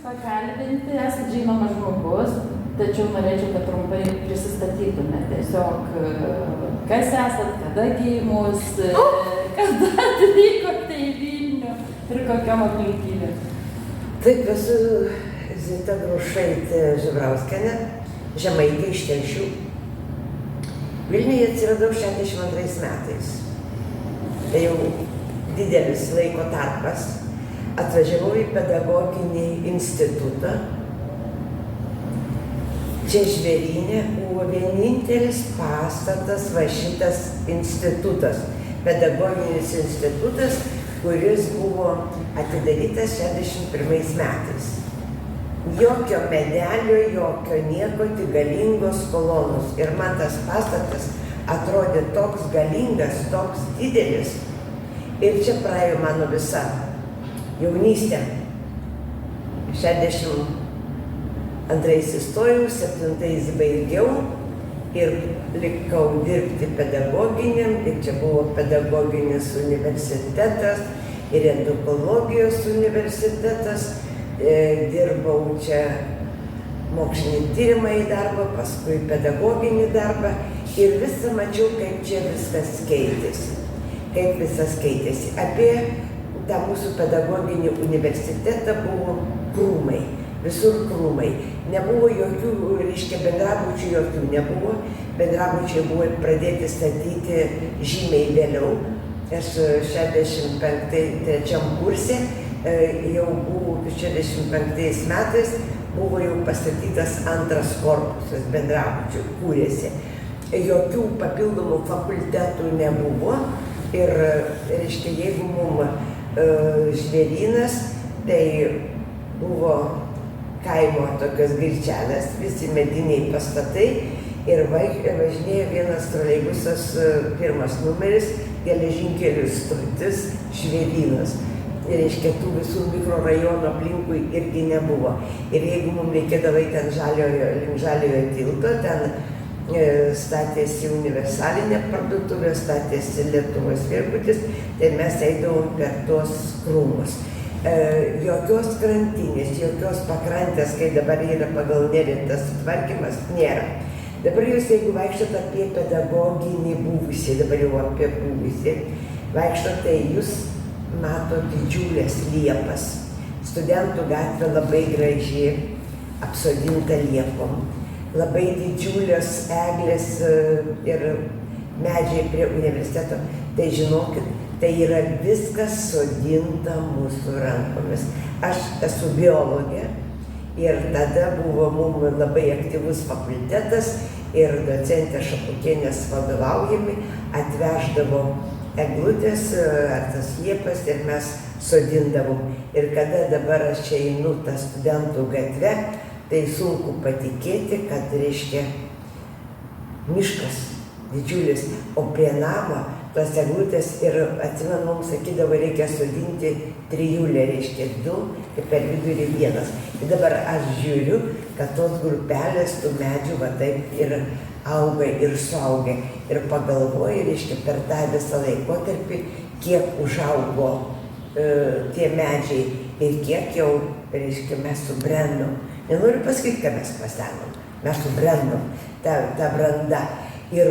pakalbinti, esate žinomas žmogus, tačiau norėčiau, kad trumpai prisistatytume. Tiesiog, kas esat, kada gimus, kada atvykote į Vilnių ir kokiam aplinkybėm. Taip, esu Zita Grušaitė Žibrauskienė, Žemaitė iš Telšių. Vilniuje atsiradau 62 metais. Tai jau didelis laiko tarpas. Atvažiavau į pedagoginį institutą. Čia Žvėryne buvo vienintelis pastatas, va šitas institutas, pedagoginis institutas, kuris buvo atidarytas 61 metais. Jokio medelio, jokio nieko, tik galingos kolonos. Ir man tas pastatas atrodė toks galingas, toks didelis. Ir čia praėjo mano visa jaunystė. 62 įstojau, 7 baigiau ir likau dirbti pedagoginiam. Ir čia buvo pedagoginis universitetas ir edukologijos universitetas. Dirbau čia mokslinį tyrimą į darbą, paskui pedagoginį darbą ir visą mačiau, kaip čia viskas keitėsi. Kaip viskas keitėsi. Apie tą mūsų pedagoginį universitetą buvo krūmai, visur krūmai. Nebuvo jokių, reiškia, bendrabučių jokių nebuvo. Bendrabučiai buvo pradėti statyti žymiai vėliau. Aš 65-3 kurse jau buvo 65 metais buvo jau pastatytas antras korpusas bendrabučių, kūrėsi. Jokių papildomų fakultetų nebuvo ir, reiškia, jeigu mums Žvėrynas, tai buvo kaimo tokios girčelės, visi mediniai pastatai ir važinėjo vienas troleibusas, pirmas numeris, geležinkelių stotis Žvėrynas. Reiškia, tų visų mikrorajonų aplinkui irgi nebuvo. Ir jeigu mums reikėdavo ten žaliojo tilto, ten statėsi universalinė parduotuvė, statėsi Lietuvos viešbutis, tai mes eidavom per tuos krūmus. Jokios krantinės, jokios pakrantės, kai dabar yra pagal Nerį tas tvarkymas, nėra. Dabar jūs, jeigu vaikštot apie pedagoginį buvusį, dabar jau apie buvusį, vaikštot, tai jūs mato didžiulės liepas. Studentų gatvė labai graži, apsodinta liepom. Labai didžiulės eglės ir medžiai prie universiteto. Tai žinokit, tai yra viskas sodinta mūsų rankomis. Aš esu biologė ir tada buvo mums labai aktyvus fakultetas ir docentė Šapukienės vadovaujami atveždavo eglutės ar tas liepas ir mes sodindavom. Ir kada dabar aš čia einu tą studentų gatvę, tai sunku patikėti, kad, reiškia, miškas didžiulis, o prie namo tas eglutės ir atsimenu, mums sakydavo, reikia sodinti trijulę, reiškia 2 ir per vidurį 1. Ir dabar aš žiūriu, kad tos grupelės tų medžių va taip ir auga ir suaugia. Ir pagalvoju, reiškia, per tą visą laikotarpį, kiek užaugo tie medžiai ir kiek jau, reiškia, mes subrendom. Nenoriu pasakyti, kad mes pasenom, mes subrendom, ta branda. Ir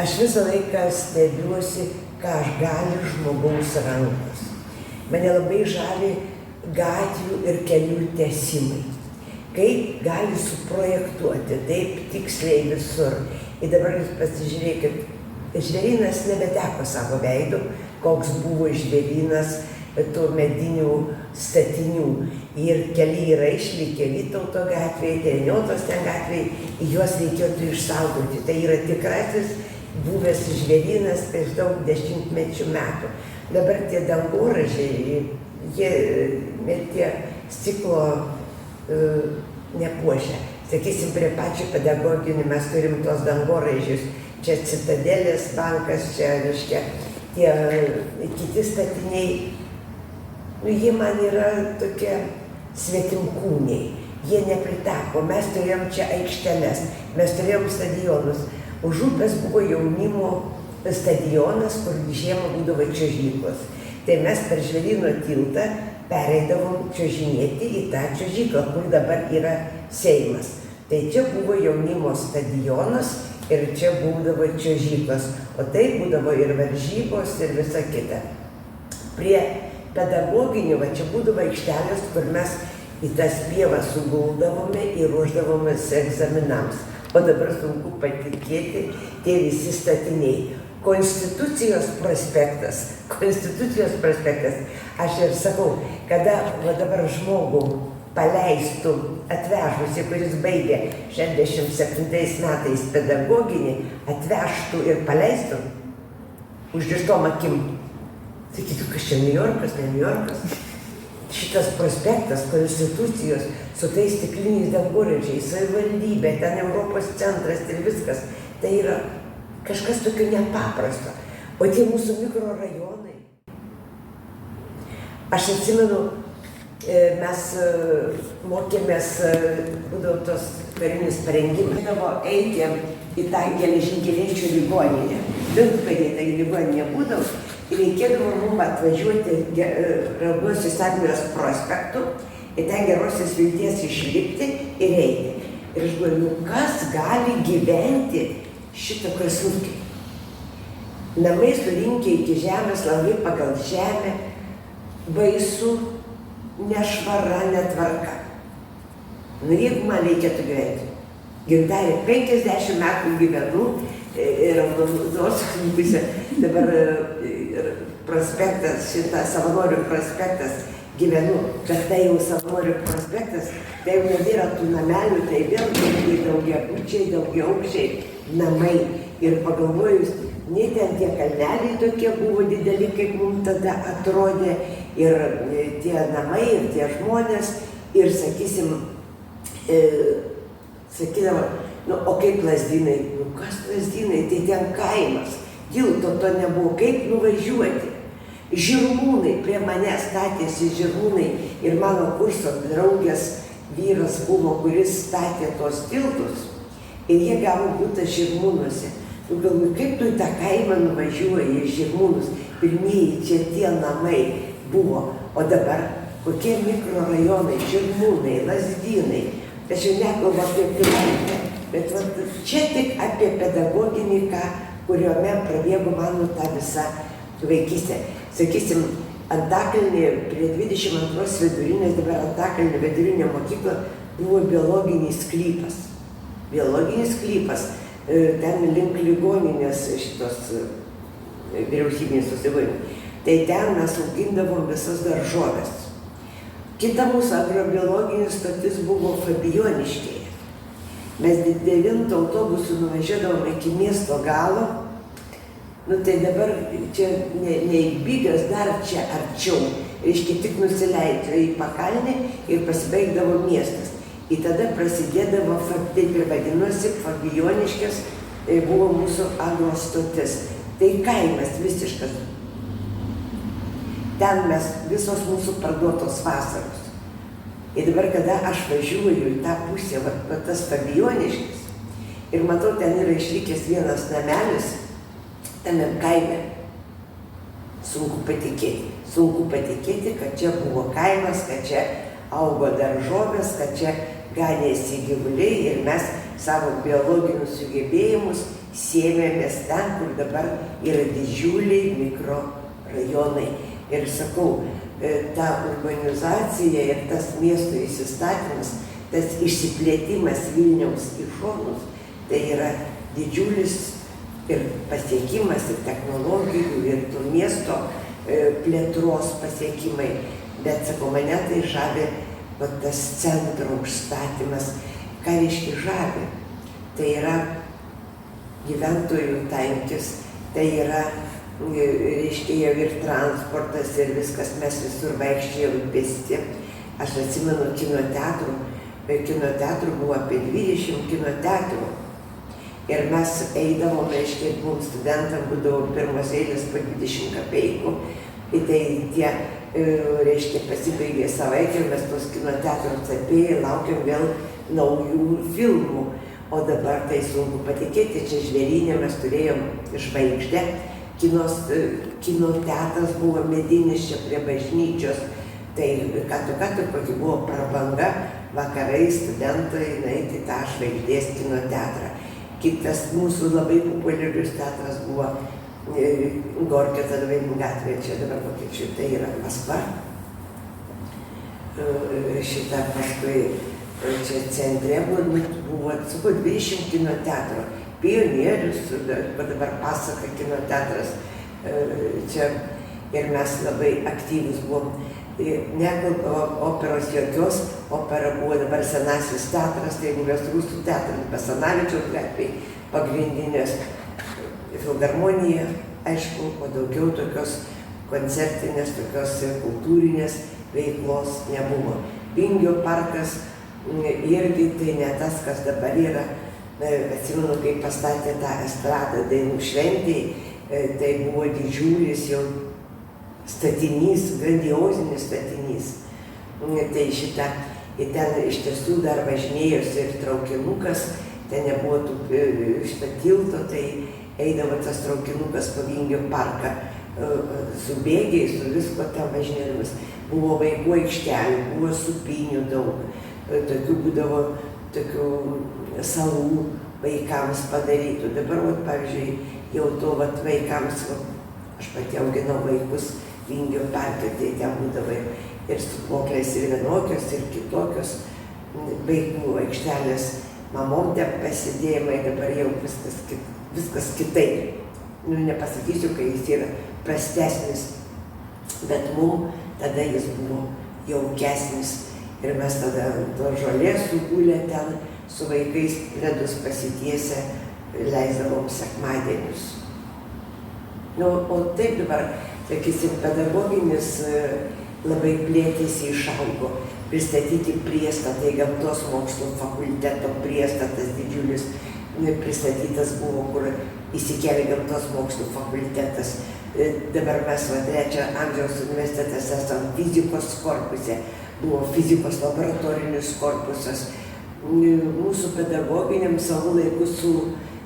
aš visą laiką stebiuosi, ką aš gali žmogaus rankos. Mane labai žavi gatvių ir kelių tęsimai. Kaip gali suprojektuoti taip tiksliai visur. Ir dabar jūs pasižiūrėkit, Žvėrynas nebeteko savo veido, koks buvo Žvėrynas tų medinių statinių. Ir keliai yra išlikę Vytauto gatvėje, Tereniotos ten gatvėje, juos reikėtų išsaugoti. Tai yra tikrasis buvęs Žvėrynas prieš daug dešimtmečių metų. Dabar tie dangoraižiai, jie tie stiklo nepuošia. Sakysim, prie pačių pedagoginių mes turim tos dangoraižius. Čia Citadelės bankas, čia, reiškia, tie kiti statiniai. Jie man yra tokie svetimkūniai. Jie nepritako. Mes turėjom čia aikšteles, mes turėjom stadionus. Už upės buvo jaunimo stadionas, kur žiemą būdavo čiuožyklos. Tai mes per Žvėryno tiltą pereidavom čiuožinėti į tą čiuožyklą, kur dabar yra Seimas. Tai čia buvo jaunimo stadionas ir čia būdavo čiuožyklos, o tai būdavo ir varžybos ir visa kita. Prie pedagoginių, va čia būdavo aikštelės, kur mes į tas pievas suguldavome ir ruošdavomės egzaminams. O dabar sunku patikėti tie visi statiniai. Konstitucijos prospektas, aš ir sakau, kada va dabar žmogų paleistų atvežusi, kuris baigė 67 metais pedagoginį, atvežtų ir paleistų užrištom akim. Sakytų, kas čia Niujorkas, ne Niujorkas. Šitas prospektas, konstitucijos, su tais stikliniais dangoraižiais, savivaldybė, ten Europos centras ir viskas, tai yra kažkas tokio nepaprasto. O tie mūsų mikrorajonai. Aš atsimenu, mes mokėmės, būdavo tos karinis parengimas. Būdavo eiti į tą geležinkeliečių ligoninę. Vilkpėdė tai ligoninė būdavo. Ir reikėdavo mums atvažiuoti Raudonosios armijos prospektu, į tą Gerosios Vilties išlipti ir eiti. Ir aš galvoju, kas gali gyventi šitą krasnutį? Namai surinkę iki žemės, langai pagal žemę, baisu, nešvara, netvarka. Nu, jeigu man reikėtų gyventi. Gintarė, 50 metų gyvenu, Raudonosios pusė, dabar prospektas, šitą Savanorių prospektas gyvenu, bet tai jau Savanorių prospektas, tai jau nebėra tų namelių, tai vėl daugiabučiai, daugiaaukščiai namai. Ir pagalvojus, nei ten tie kalneliai tokie buvo dideli, kaip mums tada atrodė, ir tie namai, ir tie žmonės, ir sakysim, sakydavo, nu, o kaip Lazdynai? Nu, kas Lazdynai? Tai ten kaimas. Tilto to nebuvo. Kaip nuvažiuoti? Žirmūnai, prie mane statėsi Žirmūnai ir mano kurso draugės vyras buvo, kuris statė tos tiltus ir jie gavo butą Žirmūnuose. Nu, galvoju, kaip tu į tą kaimą nuvažiuoji į Žirmūnus? Pirmieji čia tie namai buvo. O dabar kokie mikrorajonai, Žirmūnai, Lazdynai. Aš jau nekalbu apie Pilaitę, bet čia tik apie pedagoginį, kuriuome prabėgo mano tą visą vaikystę. Sakysim, Antakalny prie 22 vidurinės, dabar Antakalny vidurinė mokykla, buvo biologinis sklypas. Biologinis sklypas, ten link ligoninės šitos vyriausybinės susibūrimų. Tai ten mes augindavom visas daržoves. Kita mūsų agrobiologinis stotis buvo Fabijoniškėje. Mes 9 autobusų nuvažiuodavom iki miesto galo. Nu tai dabar čia neįbygęs, dar čia arčiau. Reiškia, tik nusileidžia į pakalnę ir pasibaigdavo miestas. Ir tada prasidėdavo, taip ir vadinosi, Fabijoniškės, tai buvo mūsų agro stotis. Tai kaimas visiškas. Ten mes visos mūsų parduotos vasaros. Ir dabar, kada aš važiuoju į tą pusę, va tas Fabijoniškis, ir matau, ten yra išlikęs vienas namelis, tame kaime. Sunku patikėti, kad čia buvo kaimas, kad čia augo daržovės, kad čia ganėsi gyvuliai ir mes savo biologinius sugebėjimus sėmėmės ten, kur dabar yra didžiuliai mikrorajonai. Ir sakau, ta urbanizacija ir tas miesto įsistatymas, tas išsiplėtimas Vilniaus į šonus, tai yra didžiulis ir pasiekimas, ir technologijų, ir tų miesto plėtros pasiekimai. Bet, sakau, mane tai žavi tas centro užstatymas. Ką reiškia žavi? Tai yra gyventojų tankis, tai yra reiškia jau ir transportas ir viskas, mes visur vaikščiojom pėsti. Aš atsimenu kinoteatrų buvo apie 20 kinoteatrų. Ir mes eidavom, reiškia, mums studentam būdavo pirmos eilės po 20 kapeikų. Ir tai tie, reiškia, pasibaigė savaitę ir mes tos kinoteatrus apėję, laukiam vėl naujų filmų. O dabar tai sunku patikėti, čia Žvėryne mes turėjom žvaigždę. Kino teatras buvo medinis čia prie bažnyčios, Tai kokį buvo prabanga vakarais studentai nueiti į tą Žvaigždės kino teatrą. Kitas mūsų labai populiarius teatras buvo Gorkio Tadvainių gatvėje, čia dabar vokiečių, tai yra Maskva. Šitą paskui čia centre buvo 20 kino teatro. Pionierius, dabar Pasaka kino teatras čia ir mes labai aktyvus buvom. Nekalba operos jokios, opera buvo dabar Senasis teatras, tai buvęs Rusų teatras, Basanavičiaus gatvėje pagrindinės filharmonija, aišku, o daugiau tokios koncertinės, tokios kultūrinės veiklos nebuvo. Vingio parkas irgi tai ne tas, kas dabar yra. Atsimenu, kai pastatė tą estradą dainų šventėj, tai buvo didžiulis jau statinys, grandiozinis statinys. Tai ten iš tiesų dar važinėjosi ir traukinukas, ten nebuvo šitą tilto, tai eidavo tas traukinukas po Vingio parką su bėgiais, su visko ten važinėdamas. Buvo vaikų aikštelių, buvo supinių daug, tokių būdavo tokių salų vaikams padarytų. Dabar, pavyzdžiui, jau to vaikams, aš pati auginau vaikus Vingio parke, tai ten būdavo ir sūpuoklės, ir vienokios, ir kitokios vaikų aikštelės, mamom ten pasidėjimai, dabar jau viskas kitaip. Nepasakysiu, kai jis yra prastesnis, bet mum tada jis buvo jaukesnis. Ir mes tada to žolės sugulę ten su vaikais ledus pasitiesę leisdavom sekmadienius. O taip dabar, sakysim, pedagoginis labai plėtėsi, išaugo. Pristatyti priestatai, gamtos mokslų fakulteto priestatas didžiulis pristatytas buvo, kur įsikėlė gamtos mokslų fakultetas. Dabar mes 3 amžiaus universitetas esam fizikos korpuse, buvo fizikos laboratorinis korpusas. Mūsų pedagoginiam savo laiku su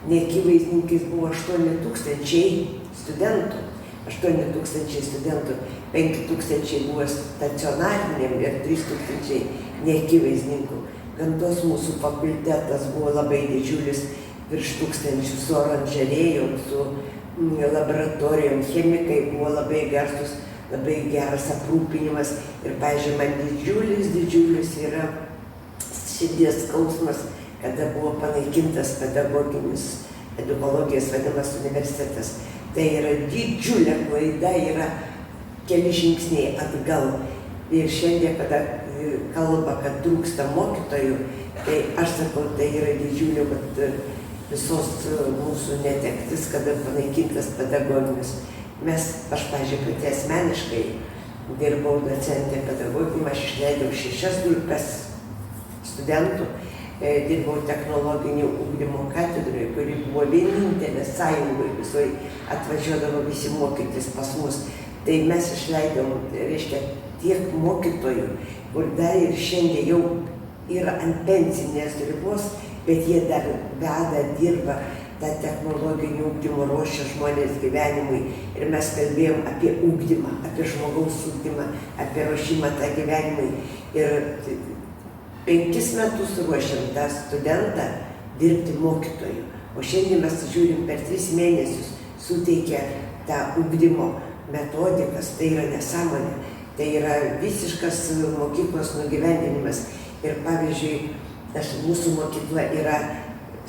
neakivaizdininkais buvo 8000 studentų. 8000 studentų, 5000 buvo stacionariniam ir 3000 neakivaizdininkų. Gamtos mūsų fakultetas buvo labai didžiulis, virš 1000 su oranžerijom, su laboratorijom, chemikai buvo labai garsus, labai geras aprūpinimas. Ir, pavyzdžiui, man didžiulis yra širdies skausmas, kada buvo panaikintas pedagoginis edukologijos vadinamas universitetas. Tai yra didžiulė klaida, yra keli žingsniai atgal. Ir šiandien, kada kalba, kad trūksta mokytojų, tai aš sakau, tai yra didžiulė visos mūsų netektis, kada panaikintas pedagoginis. Aš, pavyzdžiui, pati asmeniškai dirbau docentė pedagogijai, aš išleidau 6 grupės studentų, dirbau technologinio ugdymo katedroje, kuri buvo vienintelė sąjungoje visoje, atvažiuodavo visi mokytis pas mus. Tai mes išleidom, reiškia, tiek mokytojų, kur dar ir šiandien jau yra ant pensinės ribos, bet jie dar veda, dirba tą technologinį ugdymą, ruošia žmonės gyvenimui. Ir mes kalbėjom apie ugdymą, apie žmogaus ugdymą, apie ruošimą tą gyvenimui. Ir 5 metus ruošiam tą studentą dirbti mokytoju. O šiandien mes žiūrim per 3 mėnesius suteikia tą ugdymo metodikas, tai yra nesąmonė, tai yra visiškas mokyklos nugyvendinimas. Ir pavyzdžiui, mūsų mokykla yra,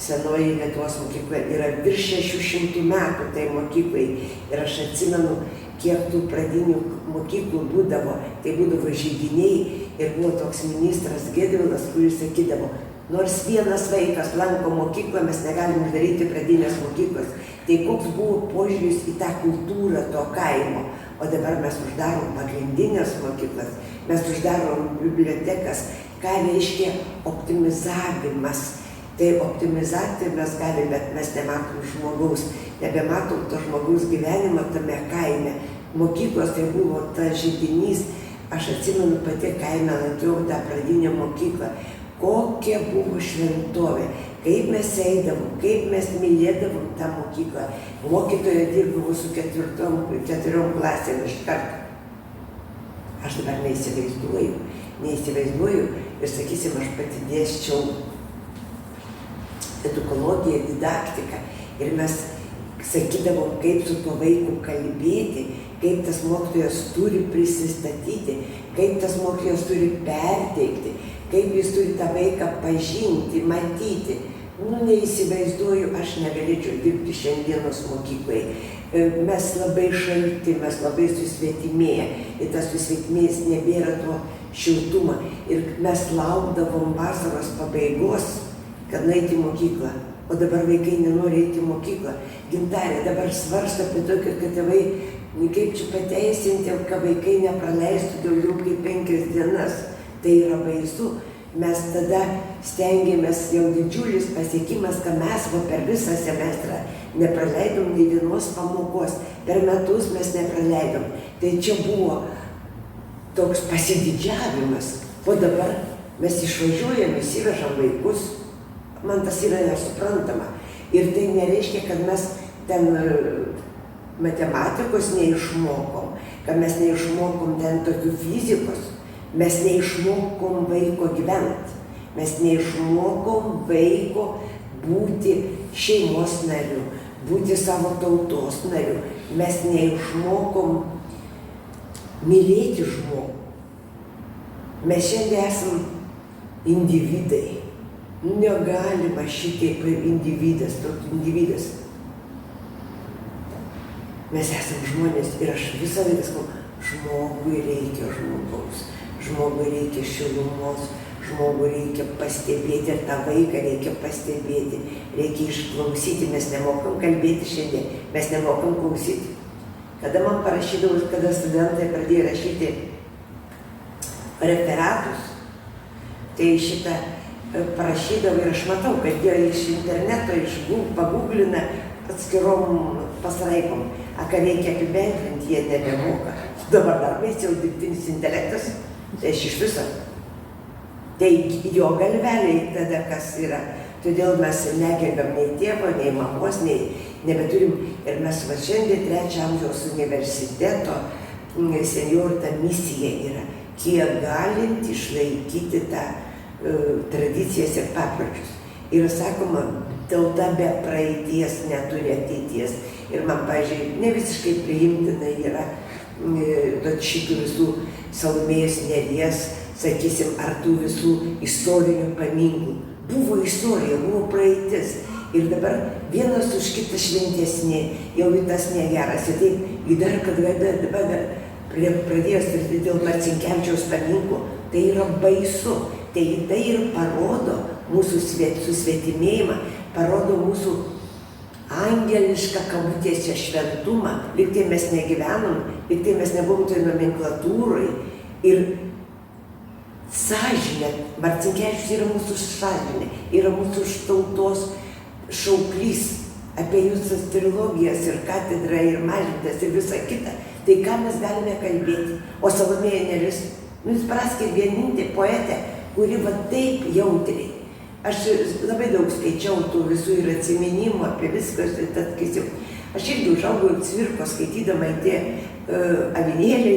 senoji Lietuvos mokykla yra virš 600 metų tai mokyklai. Ir aš atsimenu, kiek tų pradinių mokyklų būdavo, tai būdavo židiniai. Ir buvo toks ministras Gedvilas, kuris sakydavo, nors vienas vaikas lanko mokyklą, mes negalim uždaryti pradinės mokyklos. Tai koks buvo požiūris į tą kultūrą to kaimo. O dabar mes uždarom pagrindinės mokyklas, mes uždarom bibliotekas. Ką reiškia optimizavimas? Tai optimizaciją mes galim, bet mes nematom žmogaus, nebematom to žmogaus gyvenimo tame kaime. Mokyklos tai buvo tas židinys. Aš atsimenu, pati kaime lankiau tą pradinę mokyklą. Kokia buvo šventovė, kaip mes eidavom, kaip mes mylėdavom tą mokyklą. Mokytoja dirbavo su 4 klasėm iš karto. Aš dabar neįsivaizduoju ir, sakysim, aš pati dėsčiau edukologiją, didaktiką ir mes sakydavom, kaip su tuo vaiku kalbėti, kaip tas mokytojas turi prisistatyti, kaip tas mokytojas turi perteikti, kaip jis turi tą vaiką pažinti, matyti. Neįsivaizduoju, aš negalėčiau dirbti šiandienos mokykloje. Mes labai šalti, mes labai susvetimėję ir tas susvetimėjas nebėra to šiltumo. Ir mes laukdavom vasaros pabaigos, kad nueiti į mokyklą. O dabar vaikai nenori eiti į mokyklą. Gintarė dabar svarsto apie tokį, kad tėvai, kaip čia pateisinti, kad vaikai nepraleistų daugiau kaip 5 dienas. Tai yra baisu. Mes tada stengiamės, jau didžiulis pasiekimas, kad mes per visą semestrą nepraleidom nei vienos pamokos. Per metus mes nepraleidom. Tai čia buvo toks pasididžiavimas. O dabar mes išvažiuojam, įsivežam vaikus. Man tas yra nesuprantama. Ir tai nereiškia, kad mes ten matematikos neišmokom, kad mes neišmokom ten tokių fizikos. Mes neišmokom vaiko gyventi, mes neišmokom vaiko būti šeimos nariu, būti savo tautos nariu, mes neišmokom mylėti žmogų. Mes šiandien esam individai. Negalima šitaip individas, toks individas. Mes esam žmonės ir aš visą laiką sakau, žmogui reikia žmogaus. Žmogui reikia šilumos, žmogui reikia pastebėti ir tą vaiką reikia pastebėti, reikia išklausyti. Mes nemokam kalbėti šiandien, mes nemokam klausyti. Kada man parašydavo, kada studentai pradėjo rašyti referatus, tai šitą parašydavo ir aš matau, kad jie iš interneto, pagūglina atskirom pasraipom. Ką reikia apibendrinti, jie nebemoka. Dabar dar baisiau dirbtinis intelektas. Tai aš iš viso. Tai jo galveliai tada kas yra. Todėl mes negerbiam nei tėvo, nei mamos, nebeturim. Ir mes va šiandien 3 amžiaus universiteto senjorų ta misija yra, kiek galint išlaikyti tą tradicijas ir papročius. Ir sakoma, tauta be praeities neturi ateities. Ir man, pavyzdžiui, ne visiškai priimtina yra šitų visų Salomėjos Nėries, sakysim, ar tų visų istorinių paminklų. Buvo istorija, buvo praeitis. Ir dabar vienas už kitą šventesnė, jau tas negeras. Ir taip, dar kad dabar pradėjo statyti dėl Marcinkevičiaus paminklo, tai yra baisu. Tai ir parodo mūsų susvetimėjimą, parodo mūsų angelišką kabutėse šventumą, lyg tai mes negyvenom, lyg tai mes nebuvom toj nomenklatūroj. Ir sąžinė, Marcinkevičius yra mūsų sąžinė, yra mūsų tautos šauklys, apie jūsų trilogijas ir katedrą, ir Mažvydas, ir visa kita. Tai ką mes galime kalbėti? O Salomėja Nėris, jūs praskė vienintelė poetė, kuri va taip jautriai. Aš labai daug skaičiau tų visų ir atsiminimų apie viskas. Aš irgi užaugau Cvirkos skaitydama tie avinėliai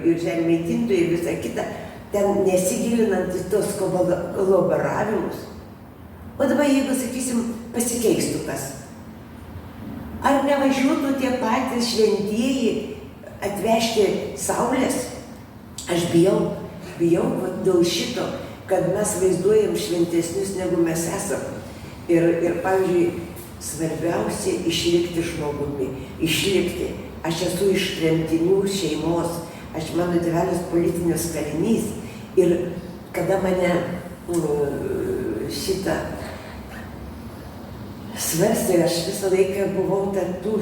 ir žemėtintojai ir visa kita, ten nesigilinant į tos kolaboravimus. O dabar jeigu, sakysim, pasikeistų kas, ar nevažiuotų tie patys šventieji atvežti saulės? Aš bijau dėl šito, kad mes vaizduojam šventesnius negu mes esam. Ir pavyzdžiui, svarbiausia išlikti žmogumi, išlikti. Aš esu iš tremtinių šeimos, mano tėvelis politinis kalinys. Ir kada mane šitą svarstė, aš visą laiką buvau tų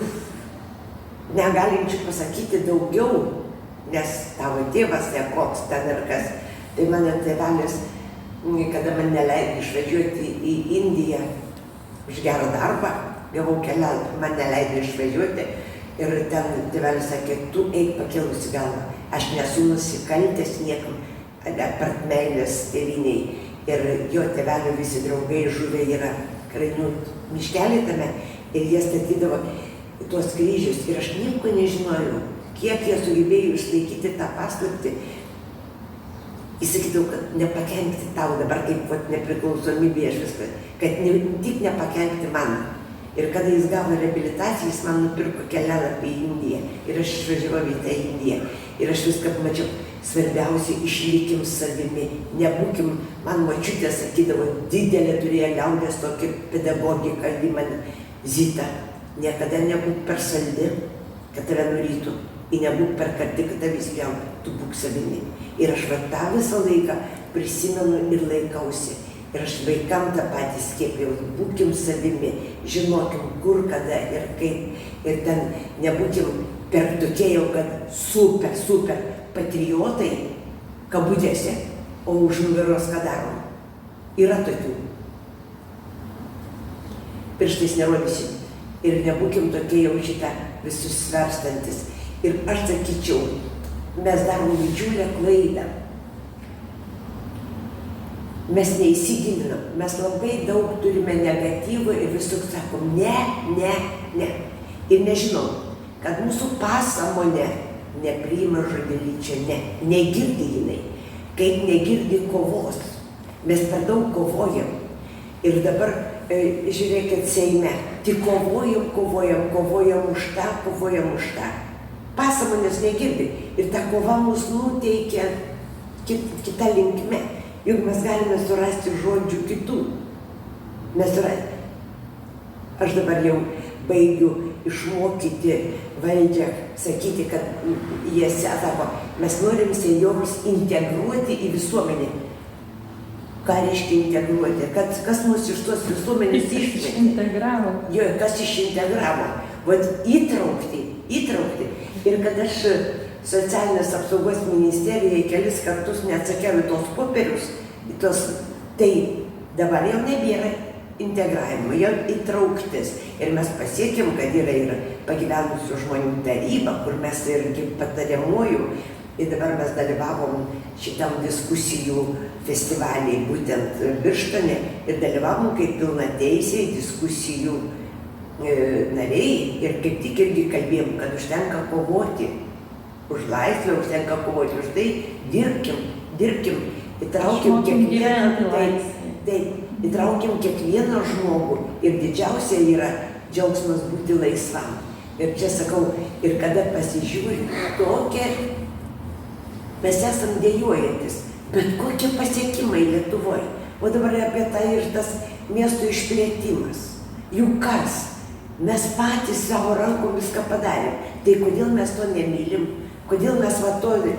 negalinčių pasakyti daugiau, nes tavo tėvas nekoks ten ir kas. Tai mano tėvelis, kada man neleido išvažiuoti į Indiją už gerą darbą, gavau kelialapį, man neleido išvažiuoti. Ir ten tėvelis sakė, tu eik pakelusi galvą, aš nesu nusikaltęs niekam, apart meilės tėvynei. Ir jo tėvelio visi draugai žuvę yra Krainių miškelį tame, ir jie statydavo tuos kryžius. Ir aš nieko nežinojau, kiek jie sugebėjo išlaikyti tą paslaptį, įsakydavau, kad nepakenkti tau dabar, kaip nepriklausomybė aš viską, kad tik nepakenkti man. Ir kada jis gavo reabilitaciją, jis man nupirko kelialapį į Indiją. Ir aš išvažiavau į tą Indiją. Ir aš viską pamačiau. Svarbiausia, išlikim savimi. Nebūkim, man močiutė sakydavo, didelė turėjo liaudės tokį pedagogiką, į mane Zita. Niekada nebūk per saldi, kad tave nurytų. Ir nebūk per karti, kad tave įspjautų. Tu būk savimi. Ir aš va tą visą laiką prisimenu ir laikausi. Ir aš vaikam tą patį skiepėjau, būkim savimi, žinokim kur, kada ir kaip. Ir ten nebūkim per tokie jau, kad super patriotai, kabutėse, o už nugaros ką darom. Yra tokių. Pirštais nerodysim. Ir nebūkim tokie jau šitą visus svarstantis. Ir aš sakyčiau, mes darom didžiulę klaidą. Mes neįsigilinam, mes labai daug turime negatyvų ir visur sakom ne. Ir nežinom, kad mūsų pasąmonė nepriima žodelyčio ne, negirdi jinai, kaip negirdi kovos. Mes per daug kovojam. Ir dabar, žiūrėkit, Seime, tik kovojam už tą. Pasąmonės negirdi ir ta kova mus nuteikia kita linkme. Juk mes galime surasti žodžių kitų. Aš dabar jau baigiu išmokyti valdžią, sakyti, kad jie sako, mes norim senjorus integruoti į visuomenę. Ką reiškia integruoti? Kas mus iš tos visuomenės išintegravo? Jo, kas išintegravo? Vat įtraukti. Ir kad aš Socialinės apsaugos ministerijai kelis kartus neatsakiau į tos popierius, tai dabar jau nebėra integravimo, jau įtrauktis. Ir mes pasiekėm, kad yra ir pagyvenusių žmonių taryba, kur mes irgi patariamuoju. Ir dabar mes dalyvavom šitam diskusijų festivaliai, būtent Birštone, ir dalyvavom kaip pilnateisiai diskusijų nariai. Ir kaip tik irgi kalbėjom, kad užtenka kovoti. Už laisvę, užtenka kovoti už tai, dirbkim, įtraukim kiekvieną žmogų ir didžiausia yra džiaugsmas būti laisvam. Ir čia sakau, ir kada pasižiūri tokia, mes esam dejuojantis, bet kokie pasiekimai Lietuvoje. O dabar apie tai ir tas miestų išplėtimas. Juk kas? Mes patys savo rankom viską padarėm. Tai kodėl mes to nemylim? Kodėl mes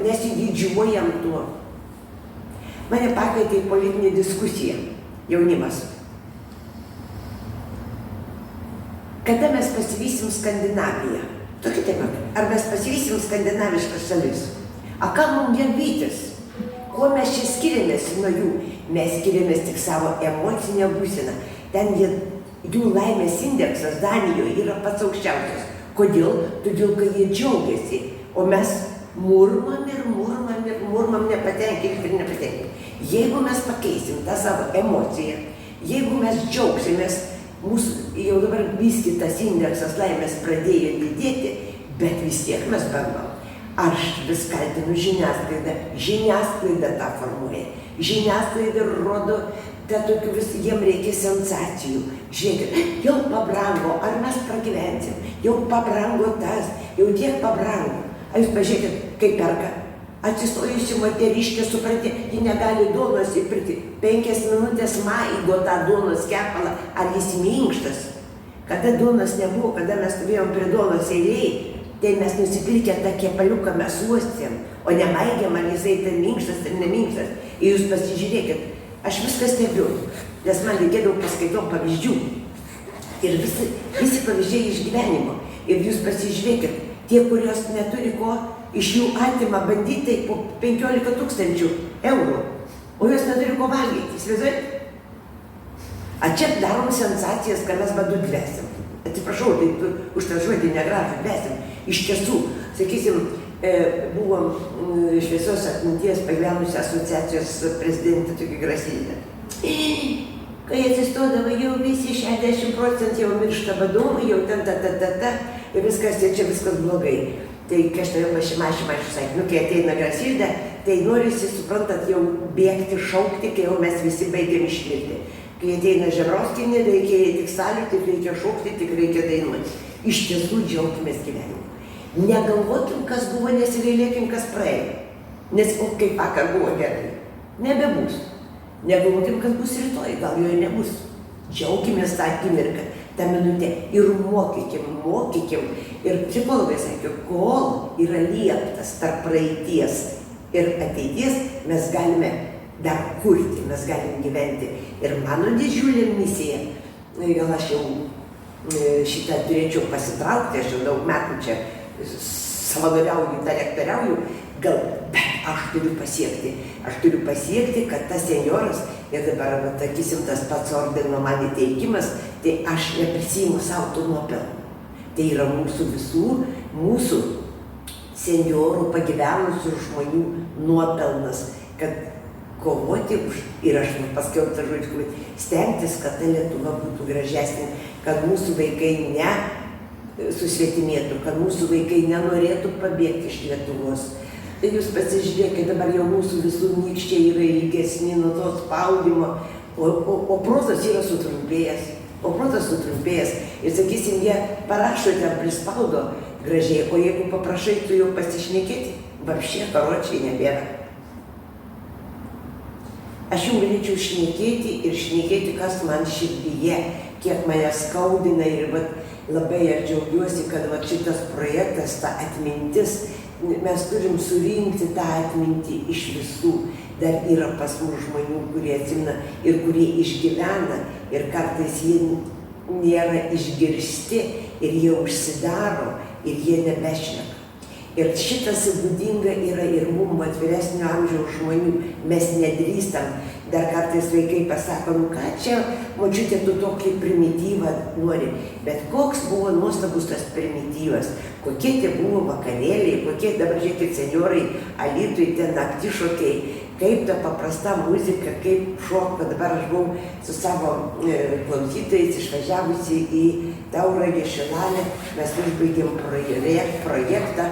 nesididžiuojam tuo? Mane pakvietė į politinį diskusiją jaunimas. Kada mes pasivysim Skandinaviją? Tokia tema. Ar mes pasivysim skandinaviškas šalis? A ką mums jie vytis? Kuo mes čia skiriamės nuo jų? Mes skiriamės tik savo emocinę būseną. Ten jų laimės indeksas Danijoje yra pats aukščiausias. Kodėl? Todėl, kad jie džiaugiasi. O mes murmam, nepatenkinti. Jeigu mes pakeisim tą savo emociją, jeigu mes džiaugsimės, mūsų jau dabar visgi tas indeksas laimės pradėjo didėti, bet vis tiek mes bandom. Aš vis kaltinu žiniasklaidą. Žiniasklaida tą formuoja. Žiniasklaida rodo, kad tokių vis jiem reikia sensacijų. Žiūrėkit, jau pabrango, ar mes pragyvensim, jau pabrango tas, jau tiek pabrango. Ar jūs pažiūrėkit, kaip perka? Atsistojusi moteriškė, supranti, ji negali duonos įpirkti. 5 minutės maigo tą duonos kepalą, ar jis minkštas. Kada duonos nebuvo, kada mes stovėjom prie duonos eilėj, tai mes nusipirkę tą kepaliuką mes uostėm, o nemaigėm, ar jisai ten minkštas ir neminkštas. Ir jūs pasižiūrėkit, aš viską stebiu, nes man reikėdavo paskaitom pavyzdžių. Ir visi pavyzdžiai iš gyvenimo. Ir jūs pasižiūrėkit, tie, kurios neturi ko, iš jų atima banditai po 15 000 eurų, o jos neturi ko valgyti, įsivaizduojat? A čia darom sensacijas, kad mes badu dvesim. Atsiprašau, tai už tą žodį negražų dvesim. Iš tiesų, sakysim, buvom šviesios atminties pagyvenusios asociacijos prezidentė tokia Grasilė. Kai atsistodavo, jau visi 60% jau miršta badu, jau ten ir viskas, čia viskas blogai. Tai kai aš turėjau Šimašių sakė, kai ateina Grasilda, tai norisi, suprantat, jau bėgti, šaukti, kai jau mes visi baigėm išmirti. Kai ateina Žebrovskienė, reikia tik salių, tik reikia šaukti, tik reikia dainuoti. Iš tiesų džiaugtumės gyvenimu. Negalvokim, kas buvo, nesigailėkim, kas praėjo. Nes kaip vakar buvo gerai. Nebebus. Negalvokim, kas bus rytoj, gal jo nebus. Džiaugimės tą akimirką, tą minutę ir mokykim. Ir psichologai sakė, kol yra lieptas tarp praeities ir ateities, mes galime dar kurti, mes galim gyventi. Ir mano didžiulė misija, gal aš jau šitą turėčiau pasitraukti, aš jau daug metų čia savanoriauju, direktoriauju, bet aš turiu pasiekti, kad tas senjoras, ir dabar, sakysim, tas pats ordino man įteikimas, tai aš neprisiimu savo tų nuopelnų. Tai yra mūsų visų, mūsų senjorų, pagyvenusių žmonių nuopelnas, kad kovoti už, ir aš paskiau tą žodžiu, stengtis, kad ta Lietuva būtų gražesnė, kad mūsų vaikai nesusvetimėtų, kad mūsų vaikai nenorėtų pabėgti iš Lietuvos. Tai jūs pasižiūrėkite, dabar jau mūsų visų nykščiai yra ilgesni nuo to spaudimo, o protas yra sutrumpėjęs. Ir sakysim, jie parašo ten, prispaudo gražiai, o jeigu paprašai tu jau pasišnekėti, vapšė karočiai nebėra. Aš jums galėčiau šnekėti, kas man širdyje, kiek mane skaudina ir labai aš džiaugiuosi, kad šitas projektas, ta atmintis, mes turim surinkti tą atmintį iš visų. Dar yra pas mus žmonių, kurie atsimena ir kurie išgyvena ir kartais jie nėra išgirsti ir jie užsidaro ir jie nebešneka. Ir šitas būdinga yra ir mums atviresnio amžiaus žmonių, mes nedrįstam. Dar kartais vaikai pasako, ką čia, močiutė, tu tokį primityvą nori. Bet koks buvo nuostabus tas primityvas, kokie tie buvo vakarėliai, kokie dabar žiūrėkit senjorai, Alytui ten naktišokiai, kaip ta paprasta muzika, kaip šoka. Dabar aš buvau su savo klausytojais išvažiavusi į Tauragę Šilalę, mes užbaigėm projektą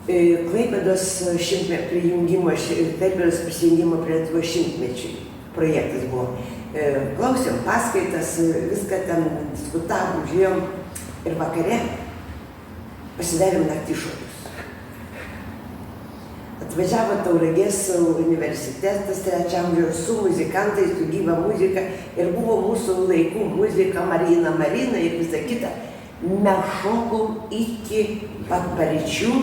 Klaipėdos prisijungimo prie Lietuvos šimtmečiui projektas buvo. Klausėm paskaitas, viską ten diskutavom, žiūrėjom ir vakare pasidarėm naktišokius. Atvažiavo Tauragės universitetas, trečiam amžiaus su muzikantais, su gyva muzika ir buvo mūsų laikų muzika, Marina ir visa kita. Mes šokom iki pat paryčių.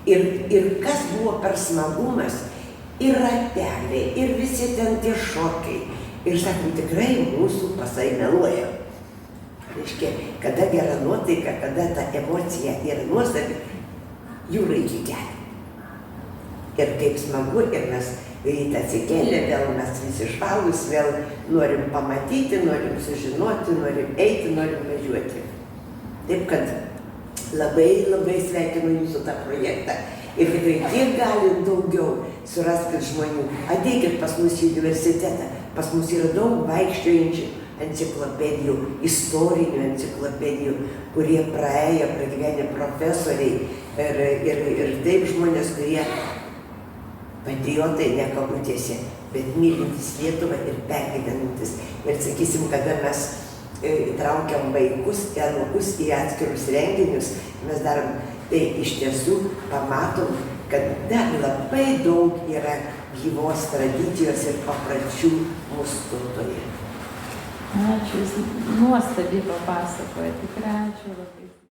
Ir kas buvo per smagumas, ir rateliai, ir visi ten tie šokiai. Ir sakom, tikrai mūsų pasai meluoja. Reiškia, kada gera nuotaika, kada ta emocija yra nuostabi, jūra iki kelių. Ir kaip smagu, ir mes rytą atsikėlę, vėl mes visi švalūs, vėl norim pamatyti, norim sužinoti, norim eiti, norim važiuoti. Taip kad labai sveikinu jūsų tą projektą ir tikrai kiek galim daugiau suraskit žmonių. Ateikit pas mus į universitetą, pas mus yra daug vaikščiojančių enciklopedijų, istorinių enciklopedijų, kurie pragyvenę profesoriai ir taip žmonės, kurie patriotai ne kabutėse, bet mylintis Lietuvą ir pergyvenantis. Ir sakysim, kada mes įtraukiam vaikus, anūkus į atskirus renginius, mes darom, tai iš tiesų pamatom, kad dar labai daug yra gyvos tradicijos ir papročių mūsų tautoje. Ačiū, jūs nuostabiai papasakojate, tikrai ačiū labai.